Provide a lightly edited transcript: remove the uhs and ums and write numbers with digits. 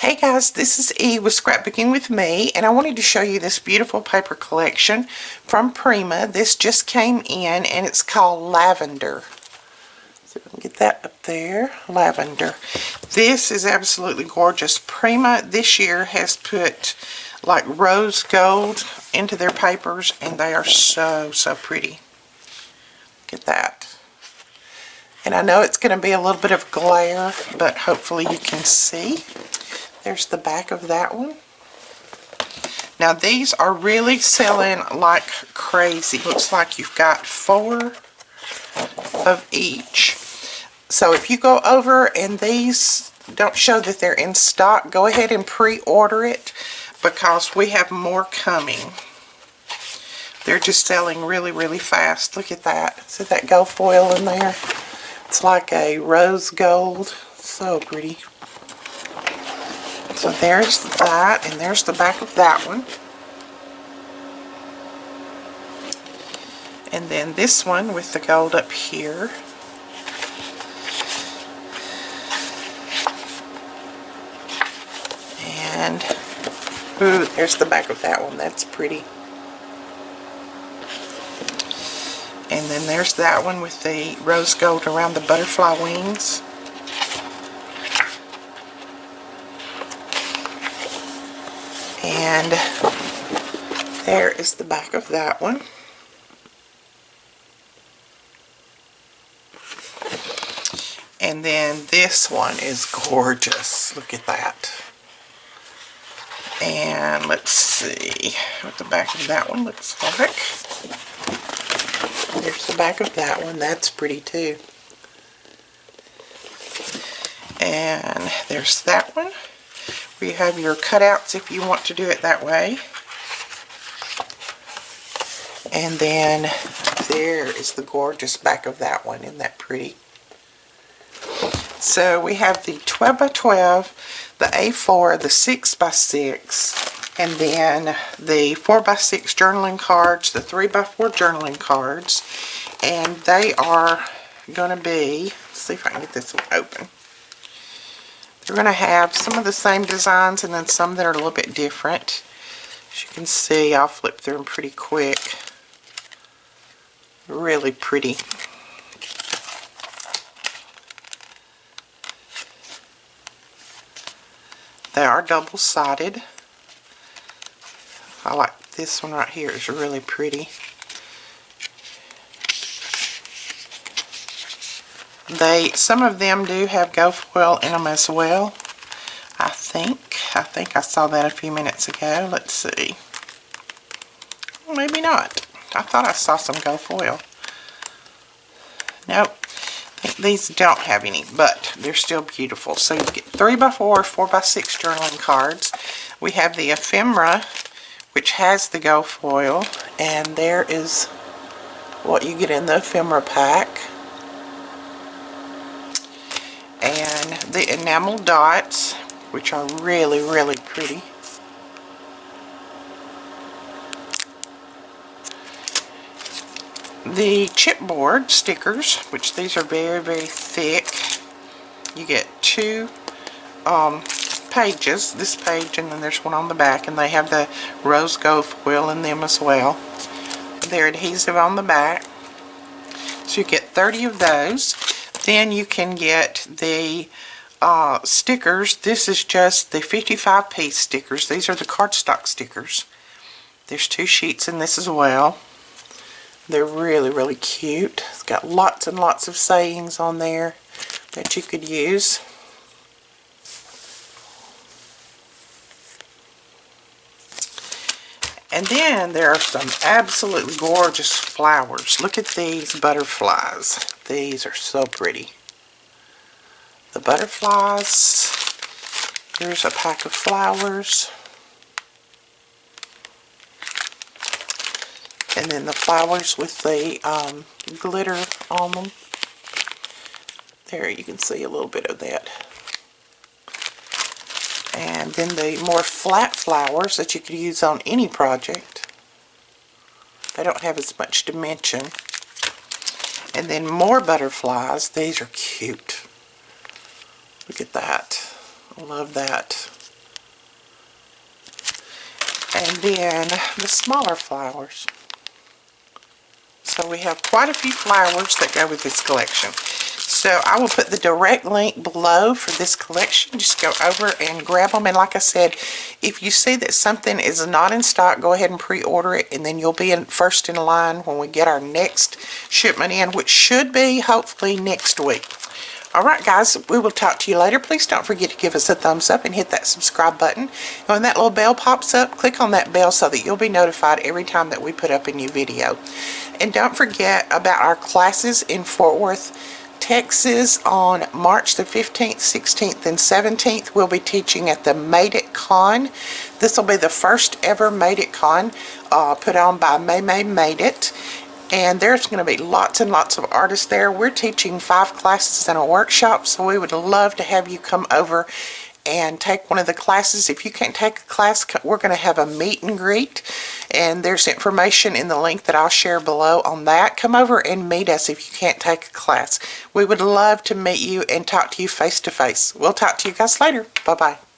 Hey guys, this is E with Scrapbooking with me, and I wanted to show you this beautiful paper collection from Prima. This just came in and it's called Lavender. So we can get that up there. Lavender. This is absolutely gorgeous. Prima this year has put like rose gold into their papers, and they are so pretty. Look at that. And I know it's going to be a little bit of glare, but hopefully you can see. There's the back of that one. Now these are really selling like crazy. Looks like you've got 4 of each. So if you go over and these don't show that they're in stock, go ahead and pre-order it because we have more coming. They're just selling really fast. Look at that. See that gold foil in there? It's like a rose gold. So pretty. So there's that, and there's the back of that one. And then this one with the gold up here. And, ooh, there's the back of that one. That's pretty. And then there's that one with the rose gold around the butterfly wings. And there is the back of that one. And then this one is gorgeous. Look at that. And let's see what the back of that one looks like. There's the back of that one. That's pretty too. And there's that one. You have your cutouts if you want to do it that way. And then there is the gorgeous back of that one. Isn't that pretty? So we have the 12 by 12, the A4, the 6 by 6, and then the 4 by 6 journaling cards, the 3 by 4 journaling cards, and they are going to be, let's see if I can get this one open. They're going to have some of the same designs and then some that are a little bit different. As you can see, I'll flip through them pretty quick. Really pretty. They are double-sided. I like this one right here. It's really pretty. Some of them do have gold foil in them as well. I think I saw that a few minutes ago. Let's see. Well, maybe not. I thought I saw some gold foil. Nope. These don't have any, but they're still beautiful. So you get 3 by 4, 4 by 6 journaling cards. We have the ephemera, which has the gold foil, and there is what you get in the ephemera pack. And the enamel dots, which are really pretty. The chipboard stickers, which these are very thick. You get 2 pages, this page and then there's one on the back, and they have the rose gold foil in them as well. They're adhesive on the back. So you get 30 of those. Then you can get the stickers. This is just the 55-piece stickers. These are the cardstock stickers. There's 2 sheets in this as well. They're really cute. It's got lots and lots of sayings on there that you could use. And then there are some absolutely gorgeous flowers. Look at these butterflies. These are so pretty. The butterflies. Here's a pack of flowers. And then the flowers with the glitter on them. There you can see a little bit of that. And then the more flat flowers that you could use on any project. They don't have as much dimension. And then more butterflies. These are cute. Look at that. I love that. And then the smaller flowers. So we have quite a few flowers that go with this collection. So I will put the direct link below for this collection. Just go over and grab them. And like I said, if you see that something is not in stock, go ahead and pre-order it. And then you'll be first in line when we get our next shipment in, which should be hopefully next week. Alright guys, we will talk to you later. Please don't forget to give us a thumbs up and hit that subscribe button. And when that little bell pops up, click on that bell so that you'll be notified every time that we put up a new video. And don't forget about our classes in Fort Worth, Texas on March the 15th, 16th, and 17th. We'll be teaching at the Made It Con. This will be the first ever Made It Con put on by May Made It. And there's going to be lots and lots of artists there. We're teaching 5 classes and a workshop, so we would love to have you come over and take one of the classes. If you can't take a class, we're going to have a meet and greet, and there's information in the link that I'll share below on that. Come over and meet us if you can't take a class. We would love to meet you and talk to you face to face. We'll talk to you guys later. Bye-bye.